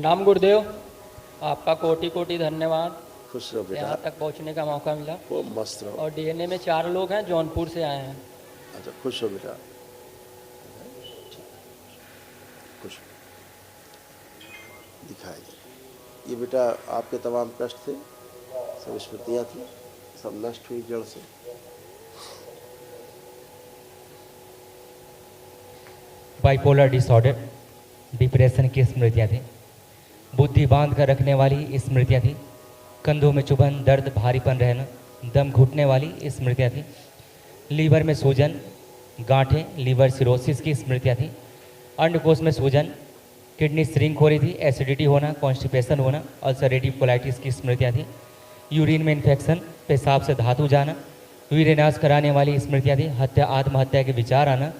प्रणाम गुरुदेव। आपका कोटि कोटि धन्यवाद। खुश रहो बेटा। यहाँ तक पहुँचने का मौका मिला। वो मस्त रहो। और डीएनए में 4 लोग हैं, जौनपुर से आए हैं। अच्छा, खुश हो बेटा, खुश दिखाई दे। ये बेटा आपके तमाम कष्ट थे, सब स्मृतियाँ थी, सब नष्ट हुई जड़ से। बाइपोलर डिसऑर्डर, डिप्रेशन की स्मृतियाँ थी। बुद्धि बांध कर रखने वाली स्मृतियाँ थी। कंधों में चुभन, दर्द, भारीपन रहना, दम घुटने वाली स्मृतियाँ थी। लीवर में सूजन, गांठें, लीवर सिरोसिस की स्मृतियाँ थी। अंडकोश में सूजन, किडनी श्रिंक हो रही थी, एसिडिटी होना, कॉन्स्टिपेशन होना, अल्सरेटिव कोलाइटिस की स्मृतियाँ थी। यूरिन में इन्फेक्शन, पेशाब से धातु जाना, वीर्यनाश कराने वाली स्मृतियाँ थी। हत्या, आत्महत्या के विचार आना,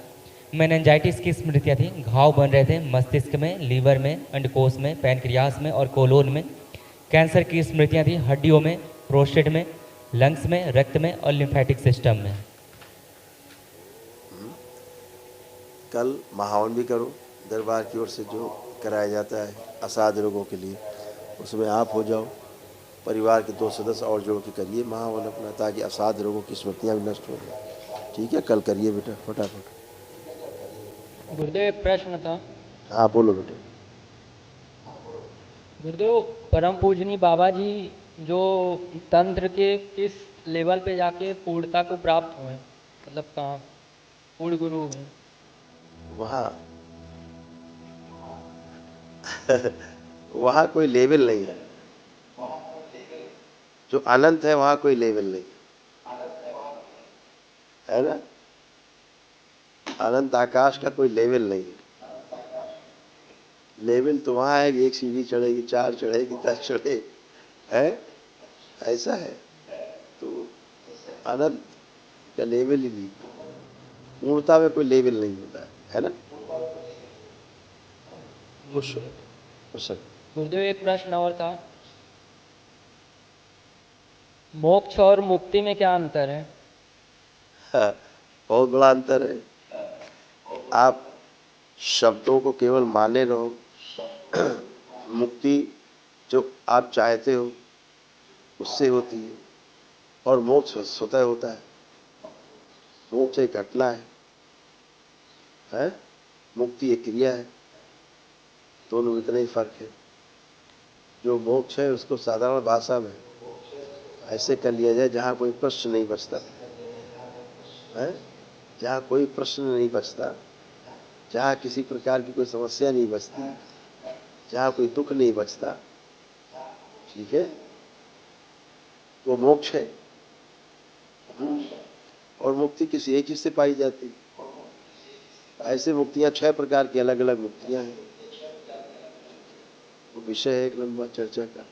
मेनिंजाइटिस की स्मृतियाँ थी। घाव बन रहे थे मस्तिष्क में, लीवर में, अंडकोश में, पैनक्रियास में और कोलोन में। कैंसर की स्मृतियाँ थी हड्डियों में, प्रोस्टेट में, लंग्स में, रक्त में और लिम्फेटिक सिस्टम में। कल महावन भी करो, दरबार की ओर से जो कराया जाता है असाध रोगों के लिए, उसमें आप हो जाओ। परिवार के 2 सदस्य और जोड़ के करिए महावन अपना, ताकि असाध रोगों की स्मृतियाँ भी नष्ट हो जाए। ठीक है, कल करिए बेटा फटाफट। गुरुदेव एक प्रश्न था। हाँ बोलो बेटे। गुरुदेव, परम पूजनी बाबा जी जो तंत्र के किस लेवल पे जाके पूर्णता को प्राप्त हुए, मतलब कहाँ पूर्ण गुरु हुए? वहाँ वहाँ कोई लेवल नहीं है। जो अनंत है वहाँ कोई लेवल नहीं है ना। अनंत आकाश का कोई लेवल नहीं है। लेवल तो वहाँ है कि 1 सीढ़ी चढ़ेगी, 4 चढ़ेगी, 10 चढ़े है, ऐसा है। तो अनंत का लेवल ही नहीं, पूर्णता में कोई लेवल नहीं होता है ना। खुश गुरुदेव एक प्रश्न और था। मोक्ष और मुक्ति में क्या अंतर है? हाँ, बहुत बड़ा अंतर है। आप शब्दों को केवल माने रहो। मुक्ति जो आप चाहते हो उससे होती है, और मोक्ष स्वतः होता है। मोक्ष एक घटना है? मुक्ति एक क्रिया है। दोनों में इतना ही फर्क है। जो मोक्ष है उसको साधारण भाषा में ऐसे कर लिया जाए जहाँ कोई प्रश्न नहीं बचता है, जहाँ कोई प्रश्न नहीं बचता, जहाँ किसी प्रकार की कोई समस्या नहीं बचती, जहाँ कोई दुख नहीं बचता, ठीक है, वो मोक्ष है। और मुक्ति किसी एक चीज से पाई जाती। ऐसे मुक्तियां 6 प्रकार की अलग अलग मुक्तियां हैं। वो विषय है एक लंबा चर्चा का।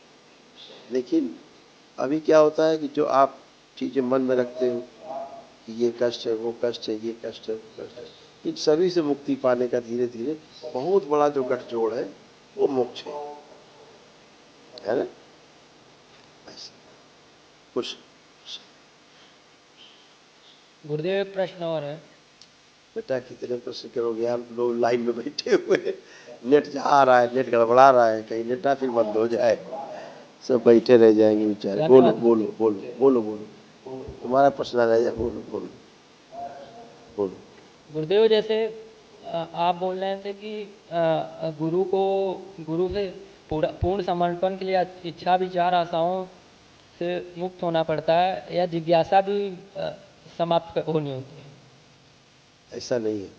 लेकिन अभी क्या होता है कि जो आप चीजें मन में रखते हो कि ये कष्ट है, वो कष्ट है, ये कष्ट है, वो कष्ट है, इन सभी से मुक्ति पाने का धीरे धीरे बहुत बड़ा जो गठजोड़ है वो मोक्ष है ना। ऐसा कुछ गुरुदेव एक प्रश्न और है। बेटा कितने प्रश्न करोगे, आप लोग लाइन में बैठे हुए हैं। नेट जा रहा है, नेट गड़बड़ा रहा है, कहीं नेट ना फिर बंद हो जाए, सब बैठे रह जाएंगे बेचारे। बोलो बोलो बोलो बोलो बोलो, तुम्हारा प्रश्न रह जाए, बोलो बोलो बोलो। गुरुदेव जैसे आप बोल रहे थे कि गुरु से पूर्ण समर्पण के लिए इच्छा विचार आशाओं से मुक्त होना पड़ता है, या जिज्ञासा भी समाप्त होनी होती है? ऐसा नहीं है।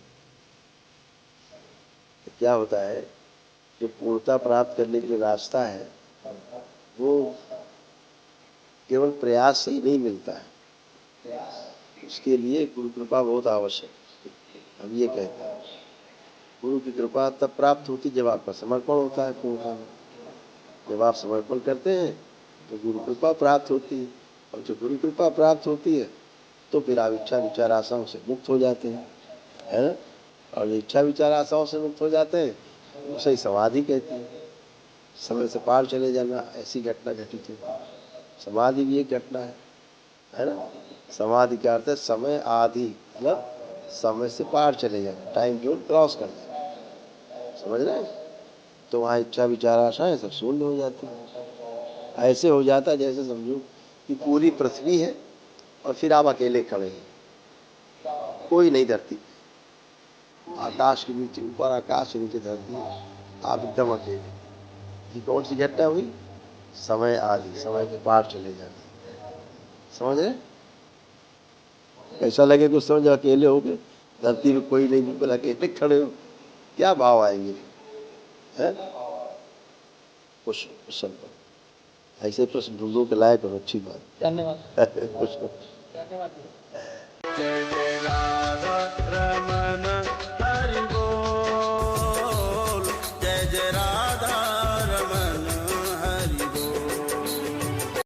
क्या होता है, जो पूर्णता प्राप्त करने के लिए रास्ता है वो केवल प्रयास से ही नहीं मिलता है। उसके लिए गुरु कृपा बहुत आवश्यक है। हम ये कहते हैं गुरु की कृपा तब प्राप्त होती जब आपका समर्पण होता है पूर्णता में। जब आप समर्पण करते हैं तो गुरु कृपा प्राप्त होती है, और जब गुरु कृपा प्राप्त होती है तो फिर आप इच्छा विचार आशाओं से मुक्त हो जाते हैं, है ना। और इच्छा विचार आशाओं से मुक्त हो जाते हैं उसे ही समाधि कहती है। समय से पार चले जाना, ऐसी घटना घटित है। समाधि भी एक घटना है ना। समाधि का अर्थ है समय आदि, मतलब समय से पार चले जाना, टाइम जोन क्रॉस करना, समझ रहे हैं। तो वहाँ इच्छा विचार आशाएं सब शून्य हो जाती है। ऐसे हो जाता है जैसे समझो कि पूरी पृथ्वी है और फिर आप अकेले खड़े हैं, कोई नहीं धरती, आकाश के नीचे, ऊपर आकाश के नीचे धरती, आप एकदम अकेले। ये कौन सी घटना हुई? समय आदि, समय के पार चले जाना। समझ रहे? ऐसा लगे कुछ समझ, अकेले हो गए, धरती में कोई नहीं, पर अकेले खड़े हो, क्या भाव आएंगे? है क्वेश्चन, ऐसे प्रश्न ढूंढो के लायक हो, अच्छी बात। धन्यवाद। धन्यवाद। धन्यवाद। जय जय राधा रमण